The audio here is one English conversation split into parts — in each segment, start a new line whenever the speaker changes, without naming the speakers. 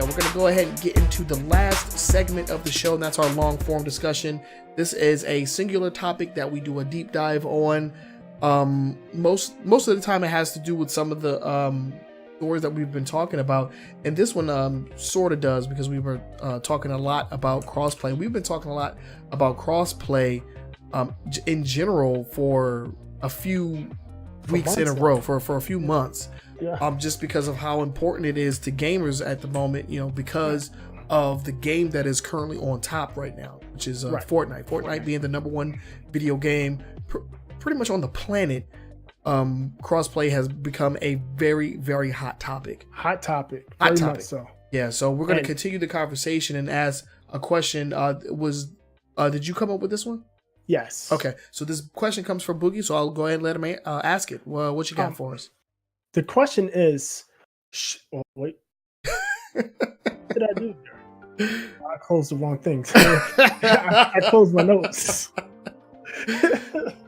we're going to go ahead and get into the last segment of the show, and that's our long form discussion. This is a singular topic that we do a deep dive on. Most of the time it has to do with some of the stories that we've been talking about, and this one sort of does, because we were talking a lot about crossplay. We've been talking a lot about crossplay in general for a few weeks in a row, for a few months. Just because of how important it is to gamers at the moment, because of the game that is currently on top right now, which is Fortnite. Fortnite being the number one video game pretty much on the planet. Crossplay has become a very, very hot topic. Very much so. Yeah, so we're going to continue the conversation and ask a question. Did you come up with this one?
Yes.
Okay, so this question comes from Boogie, so I'll go ahead and let him ask it. Well, what you got for us?
The question is, wait. What did I do here? I closed the wrong things. I closed my notes.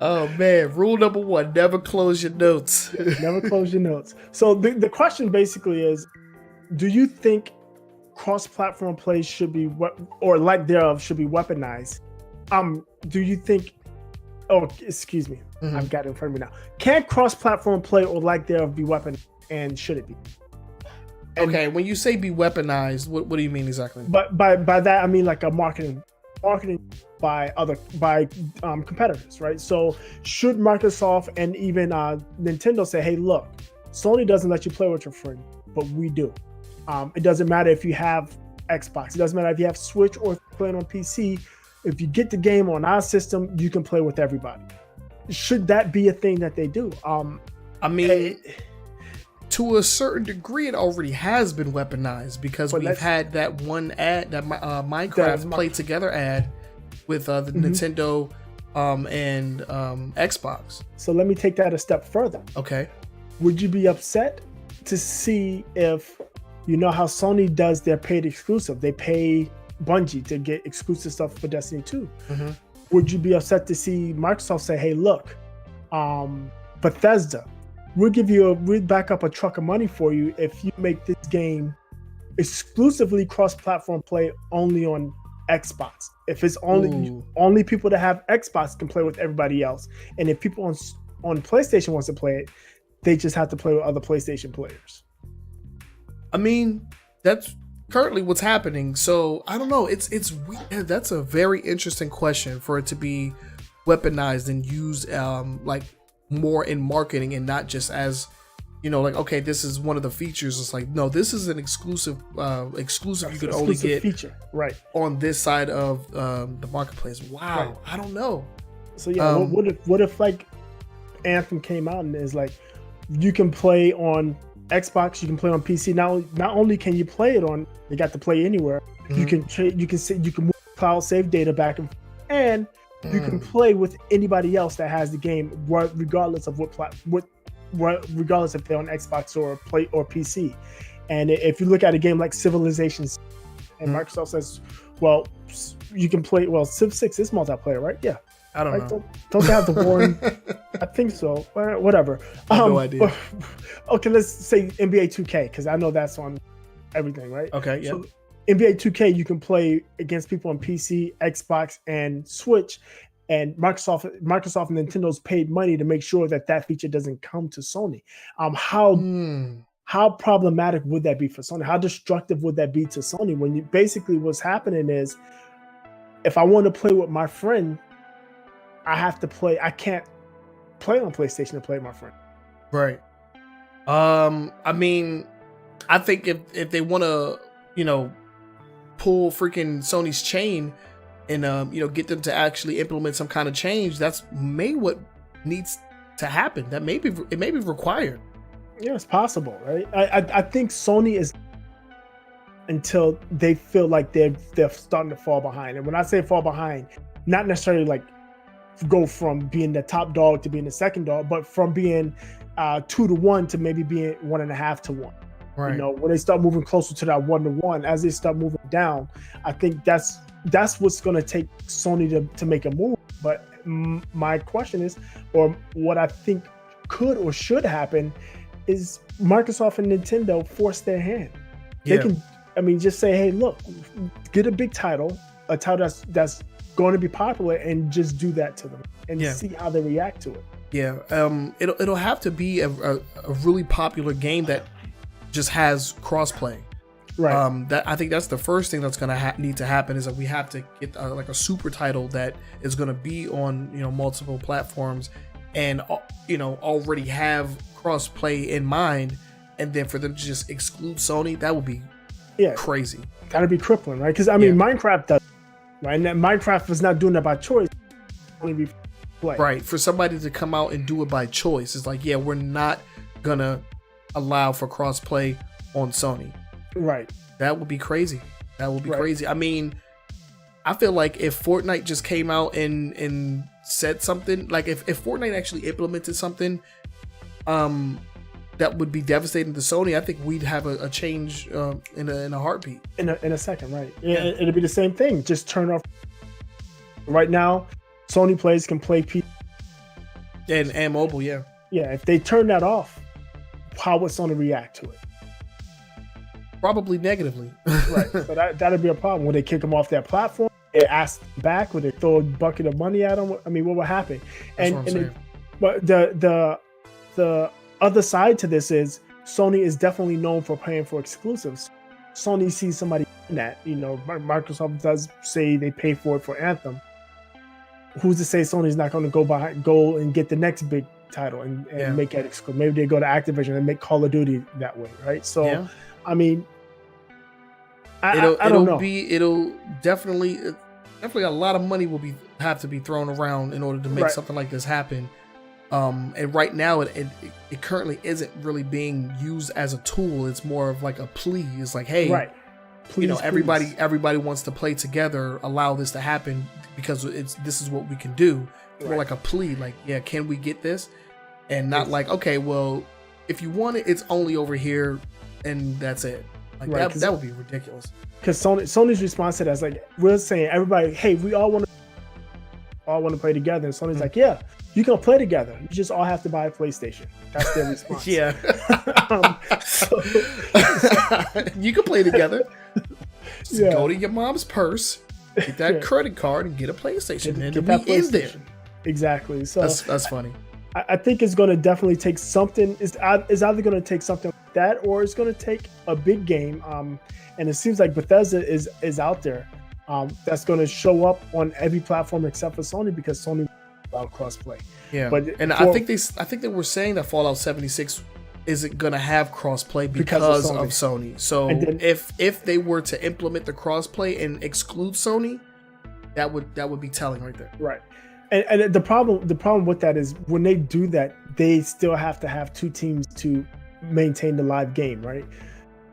Oh man, rule number 1, never close your notes.
Never close your notes. So the question basically is, do you think cross-platform play should be, or lack thereof, should be weaponized? Do you think, excuse me, I've got it in front of me now. Can cross-platform play or lack thereof be weaponized, and should it be?
Okay, when you say be weaponized, what do you mean exactly?
But by that I mean like a marketing by competitors, right? So should Microsoft and even Nintendo say, hey, look, Sony doesn't let you play with your friend, but we do. It doesn't matter if you have Xbox. It doesn't matter if you have Switch or if you're playing on PC. If you get the game on our system, you can play with everybody. Should that be a thing that they do?
I mean, to a certain degree, it already has been weaponized, because we've had that one ad, that Minecraft Play Together ad with the Nintendo and Xbox.
So let me take that a step further.
Okay.
Would you be upset to see if, how Sony does their paid exclusive? They pay Bungie to get exclusive stuff for Destiny 2. Would you be upset to see Microsoft say, hey, look, Bethesda, we'll back up a truck of money for you if you make this game exclusively cross-platform play only on Xbox. If it's only people that have Xbox can play with everybody else, and if people on PlayStation wants to play it, they just have to play with other PlayStation players.
I mean, that's currently what's happening. So I don't know. It's weird. That's a very interesting question for it to be weaponized and used like more in marketing, and not just as like, okay, this is one of the features. It's like, no, this is an exclusive you could only get
feature
on this side of the marketplace. Wow. I don't know.
So yeah, what if like Anthem came out and is like, you can play on Xbox, you can play on PC. Not only can you play it on, you got to play anywhere. You can move cloud save data back and you can play with anybody else that has the game, regardless of regardless if they're on Xbox or PC. And if you look at a game like Civilizations, and Microsoft says, well, you can play. Well, Civ 6 is multiplayer, right? Yeah.
I don't know.
Don't they have the war? I think so. Whatever.
I have no idea.
Okay, let's say NBA 2K, because I know that's on everything, right?
Okay, yeah.
So NBA 2K, you can play against people on PC, Xbox, and Switch. And Microsoft and Nintendo's paid money to make sure that feature doesn't come to Sony. How problematic would that be for Sony? How destructive would that be to Sony? When basically what's happening is, if I want to play with my friend, I can't play on PlayStation to play with my friend.
Right. I mean, I think if they want to, pull freaking Sony's chain and get them to actually implement some kind of change, that's what needs to happen. It may be required.
Yeah, it's possible, right? I think Sony is, until they feel like they're starting to fall behind. And when I say fall behind, not necessarily like go from being the top dog to being the second dog, but from being 2-1 to maybe being 1.5 to 1.
Right.
When they start moving closer to that 1-1, as they start moving down, I think that's what's going to take Sony to make a move. But my question is, or what I think could or should happen, is Microsoft and Nintendo force their hand. I mean, just say, hey, look, get a big title, a title that's going to be popular, and just do that to them and see how they react to it.
Yeah, it'll have to be a really popular game that just has crossplay.
Right.
That I think that's the first thing that's gonna need to happen, is that we have to get like a super title that is gonna be on multiple platforms, and already have crossplay in mind, and then for them to just exclude Sony, that would be crazy.
Gotta be crippling, right? Because I mean, Minecraft does, right? And Minecraft was not doing that by choice.
Right. For somebody to come out and do it by choice, it's like, we're not gonna allow for crossplay on Sony.
Right.
That would be crazy. Crazy. I mean, I feel like if Fortnite just came out and said something, like if Fortnite actually implemented something that would be devastating to Sony, I think we'd have a change in a heartbeat. In
a second, right? Yeah, it'd be the same thing. Just turn off. Right now, Sony players can play PC
and mobile. Yeah.
If they turn that off, how would Sony react to it?
Probably negatively.
Right. So that'd be a problem. Would they kick them off their platform? They ask them back? Would they throw a bucket of money at them? I mean, what would happen? But the other side to this is Sony is definitely known for paying for exclusives. Sony sees somebody in that. Microsoft does say they pay for it for Anthem. Who's to say Sony's not going to go and get the next big title and make that exclusive? Maybe they go to Activision and make Call of Duty that way, right? So, I mean, I don't know.
It'll definitely a lot of money will have to be thrown around in order to make something like this happen. And right now, it currently isn't really being used as a tool. It's more of like a plea. It's like, hey, please, everybody wants to play together. Allow this to happen because this is what we can do. It's more like a plea. Like, can we get this? And not like, okay, well, if you want it, it's only over here, and that's it. Like that would be ridiculous.
Because Sony's response to that is like, we're saying everybody, hey, we all want to play together, and Sony's like, you can play together. You just all have to buy a PlayStation. That's their response.
You can play together. Just go to your mom's purse, get that credit card, and get a PlayStation. And it'll be in there. Exactly. So that's funny.
I think it's going to definitely take something. It's either going to take something like that, or it's going to take a big game. And it seems like Bethesda is out there. That's going to show up on every platform except for Sony, because Sony about crossplay.
Yeah, I think they were saying that Fallout 76 isn't going to have crossplay because of Sony. So if they were to implement the crossplay and exclude Sony, that would be telling right there.
Right. And the problem with that is when they do that, they still have to have two teams to maintain the live game, right?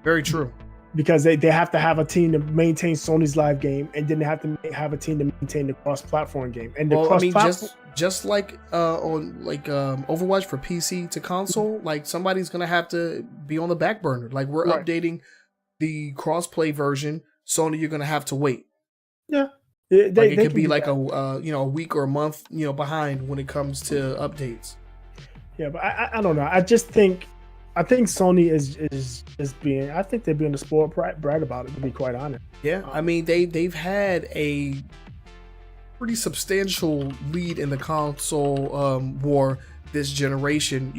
Very true.
Because they have to have a team to maintain Sony's live game, and then they have to have a team to maintain the cross-platform game. And
just like on Overwatch for PC to console, like somebody's gonna have to be on the back burner. Like we're updating the cross-play version, Sony, you're gonna have to wait.
Yeah.
It could be like a week or a month, behind when it comes to updates.
Yeah, but I don't know. I think Sony is being. I think they're being a spoiled brat about it, to be quite honest.
Yeah, I mean they've had a pretty substantial lead in the console war this generation.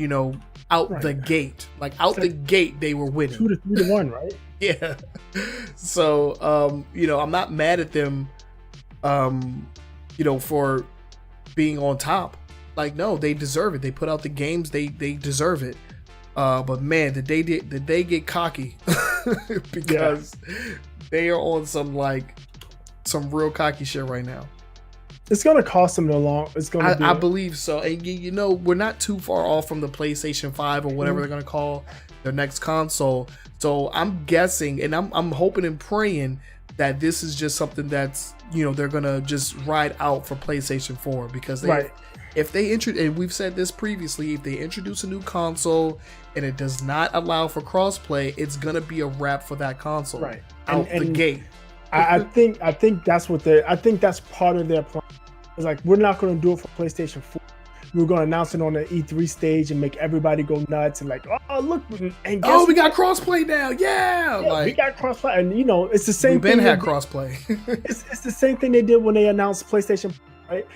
Out the gate, the gate, they were winning
2-3-1, right?
Yeah. So I'm not mad at them. For being on top. Like, no, they deserve it. They put out the games, they deserve it. But man, did they get cocky because they are on some real cocky shit right now.
It's gonna cost them I
believe so. And we're not too far off from the PlayStation 5 or whatever they're gonna call their next console. So I'm guessing, and I'm hoping and praying that this is just something that's they're gonna just ride out for PlayStation 4, because if they and we've said this previously, if they introduce a new console and it does not allow for crossplay, it's gonna be a wrap for that console out the gate.
I think that's what I think that's part of their plan. It's like, we're not gonna do it for PlayStation 4, we were going to announce it on the E3 stage and make everybody go nuts and like, oh look, and
oh, we got crossplay now, yeah, like
we got crossplay, and you know, it's the same thing.
We've been had crossplay.
it's the same thing they did when they announced PlayStation, right?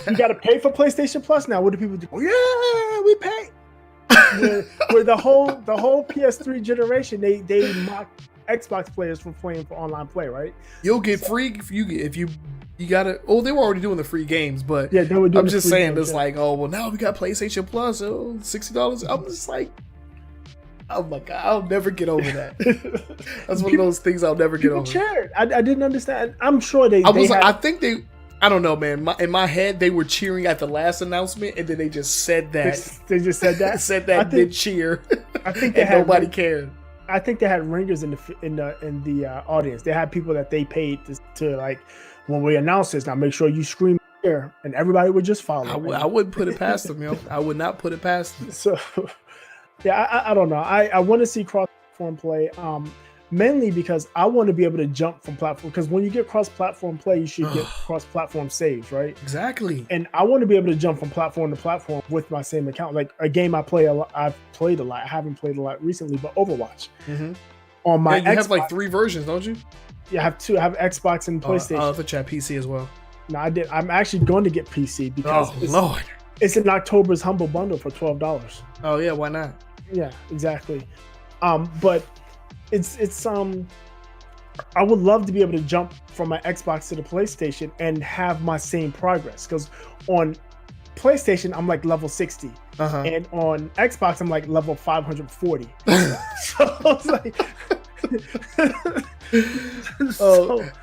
You got to pay for PlayStation Plus now. What do people do? Oh yeah, we pay. where the whole PS3 generation, they mock Xbox players for playing for online play, right?
You'll get free if you gotta. Oh, they were already doing the free games, but
yeah, they were doing
I'm just saying it's like, oh well, now we got PlayStation Plus, $60. I'm just like, oh my god, I'll never get over that. That's one of those things I'll never get over.
Cheered. I didn't understand. I'm sure they.
I think they. I don't know, man. In my head, they were cheering at the last announcement, and then they just said that.
They just said that.
Said that did cheer.
I think they
had nobody cared.
I think they had ringers in the audience. They had people that they paid to like, when we announce this, now make sure you scream here, and everybody would just follow.
I wouldn't put it past them, yo. I would not put it past them.
So, yeah, I don't know. I want to see cross-platform play. Mainly because I want to be able to jump from platform. Because when you get cross-platform play, you should get cross-platform saves, right?
Exactly.
And I want to be able to jump from platform to platform with my same account. Like a game I've played a lot. I haven't played a lot recently, but Overwatch.
Mm-hmm.
On my
you have like 3 versions, don't you?
Yeah, I have 2. I have Xbox and PlayStation.
I thought you had PC as well.
No, I did. I'm actually going to get PC because
Lord,
it's in October's Humble Bundle for $12.
Oh yeah, why not?
Yeah, exactly. But it's I would love to be able to jump from my Xbox to the PlayStation and have my same progress, because on PlayStation I'm like level 60 and on Xbox I'm like level 540. So it's like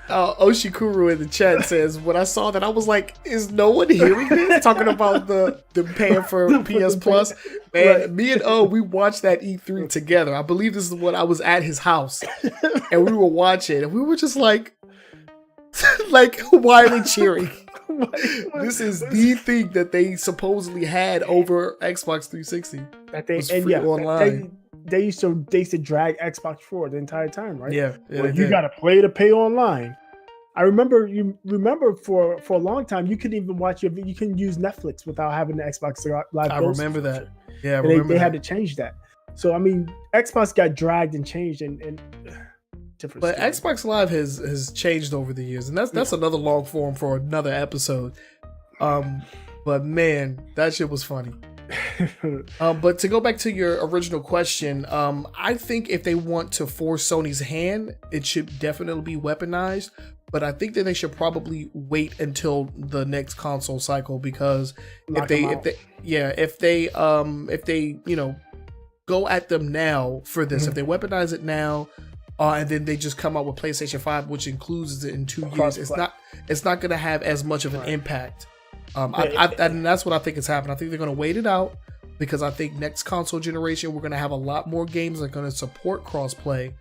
Oshikuru in the chat says, when I saw that, I was like, is no one hearing this? Talking about the paying for PS Plus. Man, right. Me and we watched that E3 together. I believe this is when I was at his house and we were watching and we were just like wildly cheering. This is the thing that they supposedly had over Xbox 360.
That they
was free online.
They used to drag Xbox forward the entire time, right?
Yeah.
You got to play to pay online. I remember for a long time you couldn't even watch you couldn't use Netflix without having the Xbox Live.
I remember that. Yeah,
they had to change that. So I mean, Xbox got dragged and changed and different.
But Xbox Live has changed over the years, and that's another long form for another episode. But man, that shit was funny. But to go back to your original question, I think if they want to force Sony's hand, it should definitely be weaponized. But I think that they should probably wait until the next console cycle, because if they go at them now for this, if they weaponize it now, and then they just come out with PlayStation 5, which includes it in 2 years, it's not going to have as much of an impact. And that's what I think is happening. I think they're going to wait it out, because I think next console generation we're going to have a lot more games that are going to support crossplay.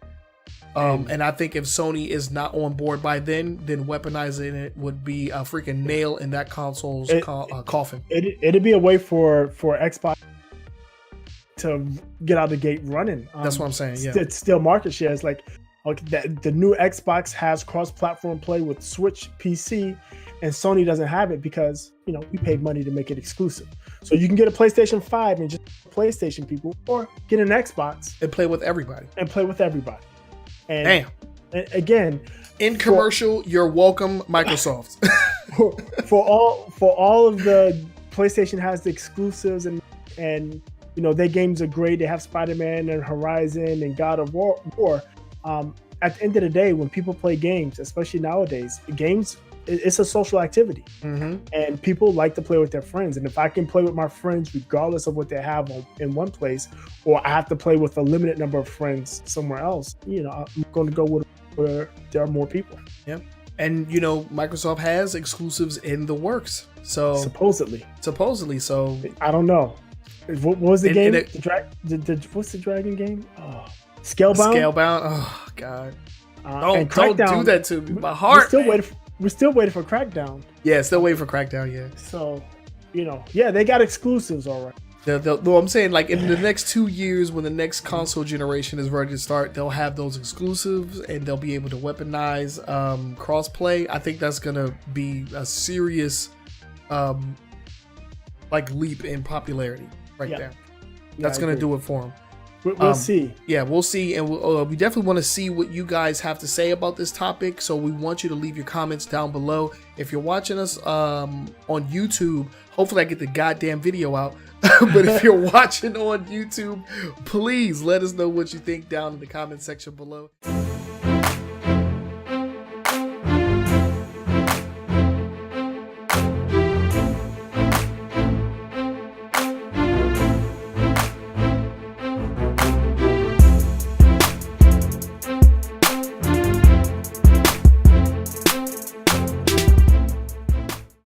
And I think if Sony is not on board by then weaponizing it would be a freaking nail in that console's coffin.
It'd be a way for Xbox to get out of the gate running.
That's what I'm saying. Yeah,
it's still market shares. Like, the new Xbox has cross-platform play with Switch, PC, and Sony doesn't have it because we paid money to make it exclusive. So you can get a PlayStation 5 and just PlayStation people, or get an Xbox
and play with everybody.
And
damn.
And again,
in commercial, you're welcome, Microsoft.
for all of the PlayStation has the exclusives, and their games are great. They have Spider-Man and Horizon and God of War. At the end of the day, when people play games, especially nowadays, games, it's a social activity, and people like to play with their friends. And if I can play with my friends regardless of what they have in one place, or I have to play with a limited number of friends somewhere else, I'm going to go with where there are more people.
Yeah, and Microsoft has exclusives in the works. So supposedly. So
I don't know. What was the game? What's the dragon game? Oh, Scalebound. Oh God! Don't
do that to me. My heart.
We're still waiting for Crackdown.
Yeah, still waiting for Crackdown. Yeah.
So, they got exclusives, all right.
No, I'm saying, like, in the next 2 years, when the next console generation is ready to start, they'll have those exclusives and they'll be able to weaponize crossplay. I think that's gonna be a serious like leap in popularity right
Yeah.
there.
Yeah,
That's
I
gonna
agree.
do it for him.
We'll see.
Yeah, we'll see, and we definitely want to see what you guys have to say about this topic. So we want you to leave your comments down below. If you're watching us on YouTube, hopefully I get the goddamn video out. But if you're watching on YouTube, please let us know what you think down in the comment section below.